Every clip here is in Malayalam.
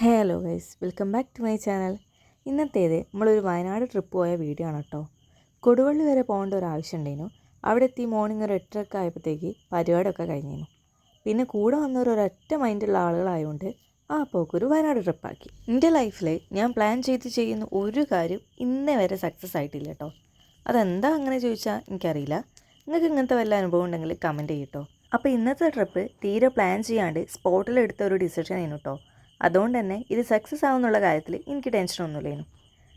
Hello guys, welcome back to my channel. ഇന്നത്തേത് നമ്മളൊരു വയനാട് ട്രിപ്പ് പോയ വീഡിയോ ആണ് കേട്ടോ. കൊടുവള്ളി വരെ പോകേണ്ട ഒരു ആവശ്യം ഉണ്ടായിരുന്നു. അവിടെ എത്തി മോർണിംഗ് ഒരു 8:30 ആയപ്പോഴത്തേക്ക് പരിപാടിയൊക്കെ കഴിഞ്ഞിരുന്നു. പിന്നെ കൂടെ വന്നവർ ഒരൊറ്റ മൈൻഡുള്ള ആളുകളായതുകൊണ്ട് ആ പോക്കൊരു വയനാട് ട്രിപ്പാക്കി. എൻ്റെ ലൈഫിൽ ഞാൻ പ്ലാൻ ചെയ്ത് ചെയ്യുന്ന ഒരു കാര്യം ഇന്നേ വരെ സക്സസ് ആയിട്ടില്ല കേട്ടോ. അതെന്താ അങ്ങനെ ചോദിച്ചാൽ എനിക്കറിയില്ല. നിങ്ങൾക്ക് ഇങ്ങനത്തെ വല്ല അനുഭവം ഉണ്ടെങ്കിൽ കമൻറ്റ് ചെയ്യട്ടോ. അപ്പോൾ ഇന്നത്തെ ട്രിപ്പ് തീരെ പ്ലാൻ ചെയ്യാണ്ട് സ്പോട്ടിലെടുത്ത ഒരു ഡിസിഷൻ ആയിരുന്നു കേട്ടോ. അതുകൊണ്ട് തന്നെ ഇത് സക്സസ് ആവുന്നുള്ള കാര്യത്തിൽ എനിക്ക് ടെൻഷനൊന്നുമില്ലായിരുന്നു.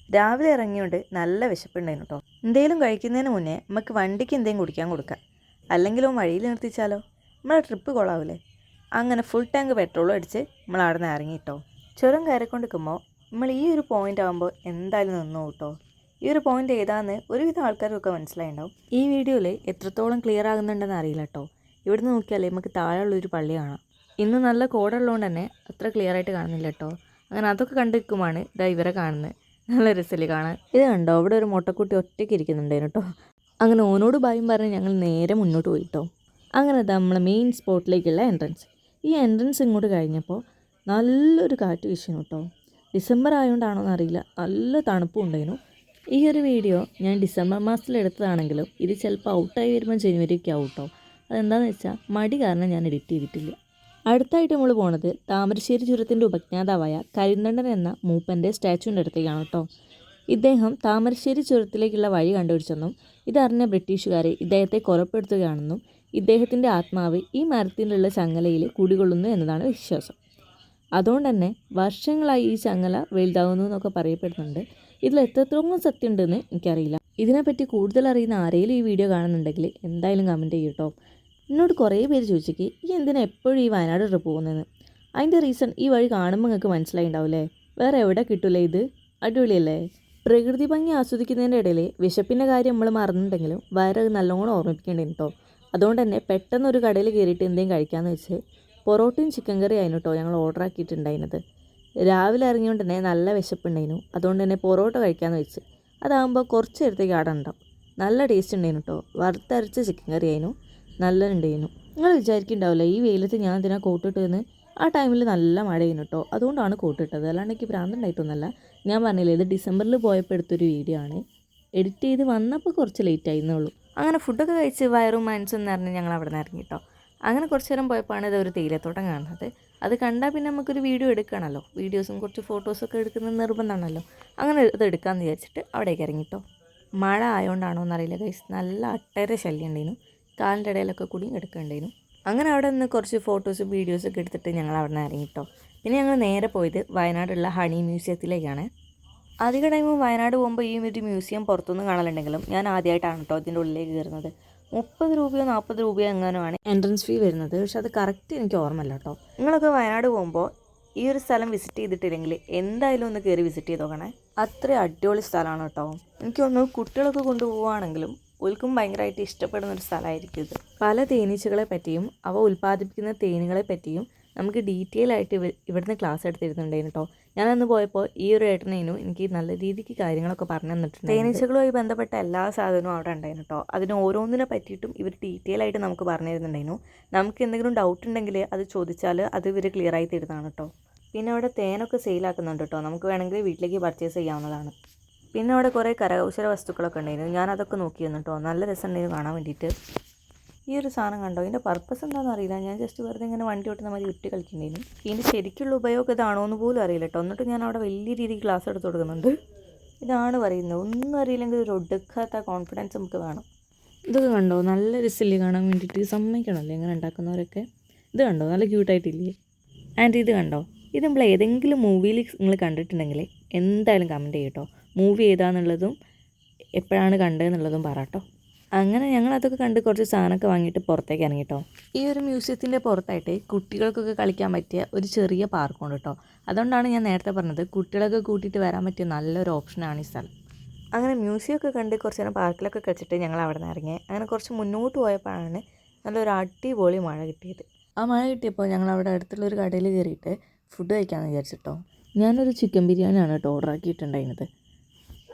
രാവിലെ ഇറങ്ങിയോണ്ട് നല്ല വിശപ്പുണ്ടായിരുന്നു കേട്ടോ. എന്തെങ്കിലും കഴിക്കുന്നതിന് മുന്നേ നമുക്ക് വണ്ടിക്ക് എന്തെങ്കിലും കുടിക്കാൻ കൊടുക്കാം, അല്ലെങ്കിലും വഴിയിൽ നിർത്തിച്ചാലോ, നമ്മളെ ട്രിപ്പ് കൊള്ളാവില്ലേ. അങ്ങനെ ഫുൾ ടാങ്ക് പെട്രോളും അടിച്ച് നമ്മൾ അവിടെ നിന്ന് ഇറങ്ങി കേട്ടോ. ചുരം കയറിക്കൊണ്ടിരിക്കുമ്പോൾ നമ്മൾ ഈ ഒരു പോയിൻ്റ് ആകുമ്പോൾ എന്തായാലും നിന്നു കേട്ടോ. ഈ ഒരു പോയിൻ്റ് ഏതാണെന്ന് ഒരുവിധം ആൾക്കാർക്കൊക്കെ മനസ്സിലായിട്ടുണ്ടാവും. ഈ വീഡിയോയിൽ എത്രത്തോളം ക്ലിയർ ആകുന്നുണ്ടെന്ന് അറിയില്ല കേട്ടോ. ഇവിടുന്ന് നോക്കിയാലേ നമുക്ക് താഴെയുള്ളൊരു പള്ളി കാണാം. ഇന്ന് നല്ല കോടുള്ളതുകൊണ്ട് തന്നെ അത്ര ക്ലിയർ ആയിട്ട് കാണുന്നില്ല കേട്ടോ. അങ്ങനെ അതൊക്കെ കണ്ടിരിക്കുമ്പോഴാണ് ഇതാ ഇവരെ കാണുന്നത്. നല്ല രസമില്ലേ കാണാൻ. ഇത് കണ്ടോ, അവിടെ ഒരു മുട്ടക്കുട്ടി ഒറ്റയ്ക്ക് ഇരിക്കുന്നുണ്ടായിരുന്നു കേട്ടോ. അങ്ങനെ ഓനോട് ഭയം പറഞ്ഞ് ഞങ്ങൾ നേരെ മുന്നോട്ട് പോയി കേട്ടോ. അങ്ങനെ നമ്മളെ മെയിൻ സ്പോട്ടിലേക്കുള്ള എൻട്രൻസ്. ഈ എൻട്രൻസ് ഇങ്ങോട്ട് കഴിഞ്ഞപ്പോൾ നല്ലൊരു കാറ്റ് വീശുന്നു കേട്ടോ. ഡിസംബർ ആയതുകൊണ്ടാണോന്ന് അറിയില്ല, നല്ല തണുപ്പും ഉണ്ടായിരുന്നു. ഈ ഒരു വീഡിയോ ഞാൻ ഡിസംബർ മാസത്തിൽ എടുത്തതാണെങ്കിലും ഇത് ചിലപ്പോൾ ഔട്ടായി വരുമ്പോൾ ജനുവരിയൊക്കെ ആവും കേട്ടോ. അതെന്താണെന്ന് വെച്ചാൽ മടി കാരണം ഞാൻ എഡിറ്റ് ചെയ്തിട്ടില്ല. അടുത്തായിട്ട് നമ്മൾ പോണത് താമരശ്ശേരി ചുരത്തിൻ്റെ ഉപജ്ഞാതാവായ കരിന്തണ്ടൻ എന്ന മൂപ്പൻ്റെ സ്റ്റാച്ചുവിൻ്റെ അടുത്തേക്കാണ് കേട്ടോ. ഇദ്ദേഹം താമരശ്ശേരി ചുരത്തിലേക്കുള്ള വഴി കണ്ടുപിടിച്ചെന്നും ഇതറിഞ്ഞ ബ്രിട്ടീഷുകാരെ ഇദ്ദേഹത്തെ കൊലപ്പെടുത്തുകയാണെന്നും ഇദ്ദേഹത്തിൻ്റെ ആത്മാവ് ഈ മരത്തിലുള്ള ചങ്ങലയിൽ കുടികൊള്ളുന്നു എന്നതാണ് വിശ്വാസം. അതുകൊണ്ട് തന്നെ വർഷങ്ങളായി ഈ ചങ്ങല വലുതാവുന്നു എന്നൊക്കെ പറയപ്പെടുന്നുണ്ട്. ഇതിൽ എത്രത്തോളം സത്യം ഉണ്ടെന്ന് എനിക്കറിയില്ല. ഇതിനെപ്പറ്റി കൂടുതൽ അറിയുന്ന ആരെങ്കിലും ഈ വീഡിയോ കാണുന്നുണ്ടെങ്കിൽ എന്തായാലും കമൻറ്റ് ചെയ്യും കേട്ടോ. എന്നോട് കുറേ പേര് ചോദിച്ചേക്ക് ഈ എന്തിനാ എപ്പോഴും ഈ വയനാട് ട്രിപ്പ് പോകുന്നതെന്ന്. അതിൻ്റെ റീസൺ ഈ വഴി കാണുമ്പോൾ നിങ്ങൾക്ക് മനസ്സിലായിണ്ടാവില്ലേ. വേറെ എവിടെ കിട്ടില്ല, ഇത് അടിപൊളിയല്ലേ. പ്രകൃതി ഭംഗി ആസ്വദിക്കുന്നതിൻ്റെ ഇടയിൽ വിശപ്പിൻ്റെ കാര്യം നമ്മൾ മറന്നിട്ടുണ്ടെങ്കിലും വയറ് നല്ലോണം ഓർമ്മിപ്പിക്കേണ്ടത് കേട്ടോ. അതുകൊണ്ട് തന്നെ പെട്ടെന്നൊരു കടയിൽ കയറിയിട്ട് എന്തെങ്കിലും കഴിക്കാമെന്ന് വെച്ച് പൊറോട്ടയും ചിക്കൻ കറി ആയിരുന്നു കേട്ടോ ഞങ്ങൾ ഓർഡർ ആക്കിയിട്ടുണ്ടായിരുന്നത്. രാവിലെ ഇറങ്ങിയോണ്ട് തന്നെ നല്ല വിശപ്പുണ്ടായിരുന്നു. അതുകൊണ്ട് തന്നെ പൊറോട്ട കഴിക്കാമെന്ന് വെച്ച്. അതാകുമ്പോൾ കുറച്ച് നേരത്തേക്ക് അവിടെ ഉണ്ടാവും. നല്ല ടേസ്റ്റ് ഉണ്ടായിരുന്നു കേട്ടോ. വറുത്തരച്ച ചിക്കൻ കറി ആയിരുന്നു, നല്ല ഉണ്ടായിരുന്നു. നിങ്ങൾ വിചാരിക്കുന്നുണ്ടാവില്ല ഈ വെയിലത്ത് ഞാൻ എന്തിനാ കോട്ടിട്ടതെന്ന്. ആ ടൈമിൽ നല്ല മഴയായിരുന്നു കേട്ടോ. അതുകൊണ്ടാണ് കോട്ടിട്ടത്, അല്ലാണ്ട് എനിക്ക് ഭ്രാന്തുണ്ടായിട്ടൊന്നുമല്ല. ഞാൻ പറഞ്ഞില്ലേ, ഇത് ഡിസംബറിൽ പോയപ്പോൾ എടുത്തൊരു വീഡിയോ ആണ്. എഡിറ്റ് ചെയ്ത് വന്നപ്പോൾ കുറച്ച് ലേറ്റ് ആയിരുന്നുള്ളൂ. അങ്ങനെ ഫുഡൊക്കെ കഴിച്ച് വയറും മനസ്സും നിറഞ്ഞ് ഞങ്ങൾ അവിടെ നിന്ന് ഇറങ്ങി കേട്ടോ. അങ്ങനെ കുറച്ച് നേരം പോയപ്പോഴാണ് ഇതൊരു തേയിലത്തോട്ടം കാണുന്നത്. അത് കണ്ടാൽ പിന്നെ നമുക്കൊരു വീഡിയോ എടുക്കണമല്ലോ. വീഡിയോസും കുറച്ച് ഫോട്ടോസൊക്കെ എടുക്കുന്നത് നിർബന്ധമാണല്ലോ. അങ്ങനെ ഇത് എടുക്കാമെന്ന് വിചാരിച്ചിട്ട് അവിടേക്ക് ഇറങ്ങിട്ടോ. മഴ ആയതുകൊണ്ടാണോ എന്നറിയില്ല ഗൈസ്, നല്ല അട്ടേറെ ശല്യം ഉണ്ടായിരുന്നു. കാലിൻ്റെ ഇടയിലൊക്കെ കൂടി എടുക്കേണ്ടിയിരുന്നു. അങ്ങനെ അവിടെ നിന്ന് കുറച്ച് ഫോട്ടോസും വീഡിയോസൊക്കെ എടുത്തിട്ട് ഞങ്ങൾ അവിടെ നിന്ന് ഇറങ്ങിട്ടോ. പിന്നെ ഞങ്ങൾ നേരെ പോയത് വയനാടുള്ള ഹണി മ്യൂസിയത്തിലേക്കാണ്. അധിക ടൈമും വയനാട് പോകുമ്പോൾ ഈ ഒരു മ്യൂസിയം പുറത്തുനിന്ന് കാണലുണ്ടെങ്കിലും ഞാൻ ആദ്യമായിട്ടാണ് കേട്ടോ ഇതിൻ്റെ ഉള്ളിലേക്ക് കയറുന്നത്. 30 രൂപയോ 40 രൂപയോ എങ്ങനെയാണ് എൻട്രൻസ് ഫീ വരുന്നത്. പക്ഷെ അത് കറക്റ്റ് എനിക്ക് ഓർമ്മയില്ല കേട്ടോ. നിങ്ങളൊക്കെ വയനാട് പോകുമ്പോൾ ഈ ഒരു സ്ഥലം വിസിറ്റ് ചെയ്തിട്ടില്ലെങ്കിൽ എന്തായാലും ഒന്ന് കയറി വിസിറ്റ് ചെയ്ത് നോക്കണേ. അത്ര അടിപൊളി സ്ഥലമാണ് കേട്ടോ. എനിക്കൊന്ന് കുട്ടികളൊക്കെ കൊണ്ടുപോവുകയാണെങ്കിലും ഓൽക്കും ഭയങ്കരമായിട്ട് ഇഷ്ടപ്പെടുന്ന ഒരു സ്ഥലമായിരിക്കും ഇത്. പല തേനീച്ചകളെ പറ്റിയും അവ ഉൽപ്പാദിപ്പിക്കുന്ന തേനുകളെ പറ്റിയും നമുക്ക് ഡീറ്റെയിൽ ആയിട്ട് ഇവിടുന്ന് ക്ലാസ് എടുത്തിരുന്നുണ്ടായിരുന്നു കേട്ടോ. ഞാനന്ന് പോയപ്പോൾ ഈ ഒരു ഏട്ടനേനും എനിക്ക് നല്ല രീതിക്ക് കാര്യങ്ങളൊക്കെ പറഞ്ഞു തന്നിട്ടുണ്ട്. തേനീച്ചകളുമായി ബന്ധപ്പെട്ട എല്ലാ സാധനവും അവിടെ ഉണ്ടായിരുന്നു കേട്ടോ. അതിന് ഓരോന്നിനെ പറ്റിയിട്ടും ഇവർ ഡീറ്റെയിൽ ആയിട്ട് നമുക്ക് പറഞ്ഞു തരുന്നുണ്ടായിരുന്നു. നമുക്ക് എന്തെങ്കിലും ഡൗട്ട് ഉണ്ടെങ്കിൽ അത് ചോദിച്ചാൽ അത് ഇവർ ക്ലിയർ ആയി തരുന്നതാണ് കേട്ടോ. പിന്നെ അവിടെ തേനൊക്കെ സെയിലാക്കുന്നുണ്ട് കേട്ടോ. നമുക്ക് വേണമെങ്കിൽ വീട്ടിലേക്ക് പർച്ചേസ് ചെയ്യാവുന്നതാണ്. പിന്നെ അവിടെ കുറേ കരകൗശല വസ്തുക്കളൊക്കെ ഉണ്ടായിരുന്നു. ഞാനതൊക്കെ നോക്കിയിരുന്നു കേട്ടോ. നല്ല രസമുണ്ടായിരുന്നു കാണാൻ വേണ്ടിയിട്ട്. ഈ ഒരു സാധനം കണ്ടോ, ഇതിൻ്റെ പർപ്പസ് എന്താണെന്ന് അറിയില്ല. ഞാൻ ജസ്റ്റ് വെറുതെ ഇങ്ങനെ വണ്ടി ഓട്ടുന്ന മാതിരി വിട്ട് കളിക്കുന്നുണ്ടായിരുന്നു. ഇതിൻ്റെ ശരിക്കുള്ള ഉപയോഗം ഇതാണോ എന്ന് പോലും അറിയില്ല കേട്ടോ. എന്നിട്ട് ഞാൻ അവിടെ വലിയ രീതിയിൽ ക്ലാസ് എടുത്ത് കൊടുക്കുന്നുണ്ട്. ഇതാണ് പറയുന്നത്. ഒന്നും അറിയില്ലെങ്കിൽ ഒരു ഒടുക്കാത്ത കോൺഫിഡൻസ് നമുക്ക് വേണം. ഇതൊക്കെ കണ്ടോ, നല്ല രസമില്ലേ കാണാൻ വേണ്ടിയിട്ട്. സമ്മതിക്കണമല്ലേ ഇങ്ങനെ ഉണ്ടാക്കുന്നവരൊക്കെ. ഇത് കണ്ടോ, നല്ല ക്യൂട്ടായിട്ടില്ലേ. ആൻഡ് ഇത് കണ്ടോ, ഇത് നമ്മൾ ഏതെങ്കിലും മൂവിയിൽ നിങ്ങൾ കണ്ടിട്ടുണ്ടെങ്കിൽ എന്തായാലും കമൻറ്റ് ചെയ്യും കേട്ടോ. മൂവി ഏതാണെന്നുള്ളതും എപ്പോഴാണ് കണ്ടതെന്നുള്ളതും പറട്ടോ. അങ്ങനെ ഞങ്ങളതൊക്കെ കണ്ട് കുറച്ച് സാധനമൊക്കെ വാങ്ങിയിട്ട് പുറത്തേക്ക് ഇറങ്ങി കേട്ടോ. ഈ ഒരു മ്യൂസിയത്തിൻ്റെ പുറത്തായിട്ട് കുട്ടികൾക്കൊക്കെ കളിക്കാൻ പറ്റിയ ഒരു ചെറിയ പാർക്കുണ്ട് കേട്ടോ. അതുകൊണ്ടാണ് ഞാൻ നേരത്തെ പറഞ്ഞത് കുട്ടികളൊക്കെ കൂട്ടിയിട്ട് വരാൻ പറ്റിയ നല്ലൊരു ഓപ്ഷനാണ് ഈ സ്ഥലം. അങ്ങനെ മ്യൂസിയമൊക്കെ കണ്ട് കുറച്ച് നേരം പാർക്കിലൊക്കെ കളിച്ചിട്ട് ഞങ്ങൾ അവിടെ നിന്ന് ഇറങ്ങി. അങ്ങനെ കുറച്ച് മുന്നോട്ട് പോയപ്പോഴാണ് നല്ലൊരു അടിപൊളി മഴ കിട്ടിയത്. ആ മഴ കിട്ടിയപ്പോൾ ഞങ്ങൾ അവിടെ അടുത്തുള്ളൊരു കടയിൽ കയറിയിട്ട് ഫുഡ് കഴിക്കാമെന്ന് വിചാരിച്ചിട്ടോ. ഞാനൊരു ചിക്കൻ ബിരിയാണിയാണ് കേട്ടോ ഓർഡർ ആക്കിയിട്ടുണ്ടായിരുന്നത്.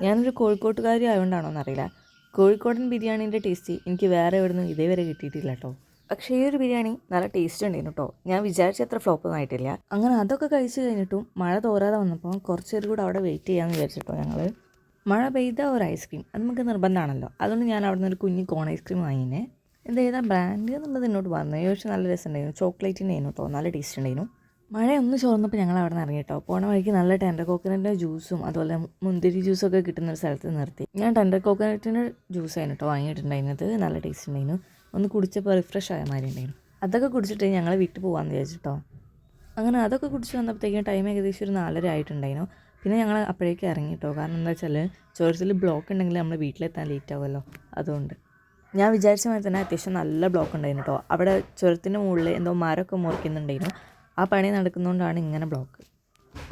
ഞാനൊരു കോഴിക്കോട്ടുകാരി ആയതുകൊണ്ടാണോ എന്നറിയില്ല, കോഴിക്കോടൻ ബിരിയാണീൻ്റെ ടേസ്റ്റ് എനിക്ക് വേറെ എവിടെ നിന്നും ഇതേവരെ കിട്ടിയിട്ടില്ല കേട്ടോ. പക്ഷേ ഈ ഒരു ബിരിയാണി നല്ല ടേസ്റ്റ് ഉണ്ടായിരുന്നു കേട്ടോ. ഞാൻ വിചാരിച്ച അത്ര ഫ്ലോപ്പൊന്നും ആയിട്ടില്ല. അങ്ങനെ അതൊക്കെ കഴിച്ച് കഴിഞ്ഞിട്ടും മഴ തോരാതെ വന്നപ്പോൾ കുറച്ച് നേരം കൂടെ അവിടെ വെയിറ്റ് ചെയ്യാമെന്ന് വിചാരിച്ചിട്ടോ ഞങ്ങൾ. മഴ പെയ്ത ഒരു ഐസ്ക്രീം അത് നമുക്ക് നിർബന്ധമാണല്ലോ. അതുകൊണ്ട് ഞാൻ അവിടെ നിന്ന് ഒരു കുഞ്ഞ് കോൺ ഐസ്ക്രീം വാങ്ങിനെ. ഇത് ഏതാ ബ്രാൻഡ് എന്നുള്ളത് എന്നോട് പറഞ്ഞു. ചോദിച്ചാൽ നല്ല രസമുണ്ടായിരുന്നു. ചോക്ലേറ്റിൻ്റെ ആയിരുന്നു കേട്ടോ, നല്ല ടേസ്റ്റ് ഉണ്ടായിരുന്നു. മഴ ഒന്ന് ചോർന്നപ്പോൾ ഞങ്ങൾ അവിടെ നിന്ന് ഇറങ്ങി കേട്ടോ. പോണ വഴിക്ക് നല്ല ടെൻഡർ കോക്കനറ്റിൻ്റെ ജ്യൂസും അതുപോലെ മുന്തിരി ജ്യൂസൊക്കെ കിട്ടുന്ന ഒരു സ്ഥലത്ത് നിർത്തി. ഞാൻ ടെൻഡർ കോക്കനറ്റിൻ്റെ ജ്യൂസായിരുന്നു കേട്ടോ വാങ്ങിയിട്ടുണ്ടായിരുന്നത്. നല്ല ടേസ്റ്റ് ഉണ്ടായിരുന്നു. ഒന്ന് കുടിച്ചപ്പോൾ റിഫ്രഷ് ആയ മാതിരി ഉണ്ടായിരുന്നു. അതൊക്കെ കുടിച്ചിട്ട് ഞങ്ങൾ വീട്ടിൽ പോകാമെന്ന് വിചാരിച്ചിട്ടോ. അങ്ങനെ അതൊക്കെ കുടിച്ച് വന്നപ്പോഴത്തേക്കും ടൈം ഏകദേശം ഒരു 4:30 ആയിട്ടുണ്ടായിരുന്നു. പിന്നെ ഞങ്ങൾ അപ്പോഴേക്കും ഇറങ്ങി കേട്ടോ. കാരണം എന്താ വെച്ചാൽ ചുരത്തിൽ ബ്ലോക്ക് ഉണ്ടെങ്കിൽ നമ്മൾ വീട്ടിലെത്താൻ ലേറ്റ് ആവുമല്ലോ, അതുകൊണ്ട്. ഞാൻ വിചാരിച്ച മാതിരി തന്നെ അത്യാവശ്യം നല്ല ബ്ലോക്ക് ഉണ്ടായിരുന്നു കേട്ടോ. അവിടെ ചുരത്തിൻ്റെ മുകളിൽ എന്തോ മരമൊക്കെ മുറിക്കുന്നുണ്ടായിരുന്നു. ആ പണി നടക്കുന്നതുകൊണ്ടാണ് ഇങ്ങനെ ബ്ലോക്ക്.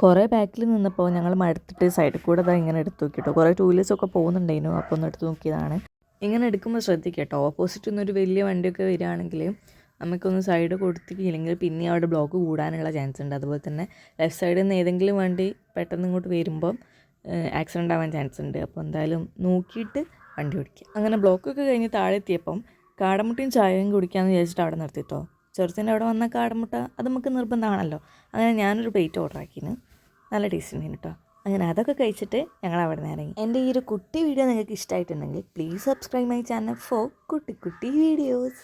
കുറേ ബാക്കിൽ നിന്നപ്പോൾ ഞങ്ങൾ മടുത്തിട്ട് സൈഡിൽ കൂടെ അതാ ഇങ്ങനെ എടുത്ത് നോക്കി കേട്ടോ. കുറേ ടൂ വീലേഴ്സൊക്കെ പോകുന്നുണ്ടായിരുന്നു. അപ്പോൾ ഒന്ന് എടുത്ത് നോക്കിയതാണ്. ഇങ്ങനെ എടുക്കുമ്പോൾ ശ്രദ്ധിക്കുക കേട്ടോ. ഓപ്പോസിറ്റിൽ നിന്നൊരു വലിയ വണ്ടിയൊക്കെ വരികയാണെങ്കിൽ നമുക്കൊന്ന് സൈഡ് കൊടുത്തില്ലെങ്കിൽ പിന്നെ അവിടെ ബ്ലോക്ക് കൂടാനുള്ള ചാൻസ് ഉണ്ട്. അതുപോലെ തന്നെ ലെഫ്റ്റ് സൈഡിൽ നിന്ന് ഏതെങ്കിലും വണ്ടി പെട്ടെന്ന് ഇങ്ങോട്ട് വരുമ്പം ആക്സിഡൻ്റ് ആവാൻ ചാൻസ് ഉണ്ട്. അപ്പോൾ എന്തായാലും നോക്കിയിട്ട് വണ്ടി ഓടിക്കുക. അങ്ങനെ ബ്ലോക്കൊക്കെ കഴിഞ്ഞ് താഴെ എത്തിയപ്പം കാടമുട്ടയും ചായയും കുടിക്കാമെന്ന് വിചാരിച്ചിട്ട് അവിടെ നിർത്തിട്ടോ. ചെറുത്തിൻ്റെ അവിടെ വന്ന കാടമുട്ട അത് നമുക്ക് നിർബന്ധമാണല്ലോ. അങ്ങനെ ഞാനൊരു പ്ലേറ്റ് ഓർഡർ ആക്കിന്. നല്ല ടേസ്റ്റ് ഉണ്ടായിരുന്നു കേട്ടോ. അങ്ങനെ അതൊക്കെ കഴിച്ചിട്ട് ഞങ്ങൾ അവിടെ നിന്ന് ഇറങ്ങി. എൻ്റെ ഈ ഒരു കുട്ടി വീഡിയോ നിങ്ങൾക്ക് ഇഷ്ടമായിട്ടുണ്ടെങ്കിൽ please subscribe my channel for കുട്ടി കുട്ടി വീഡിയോസ്.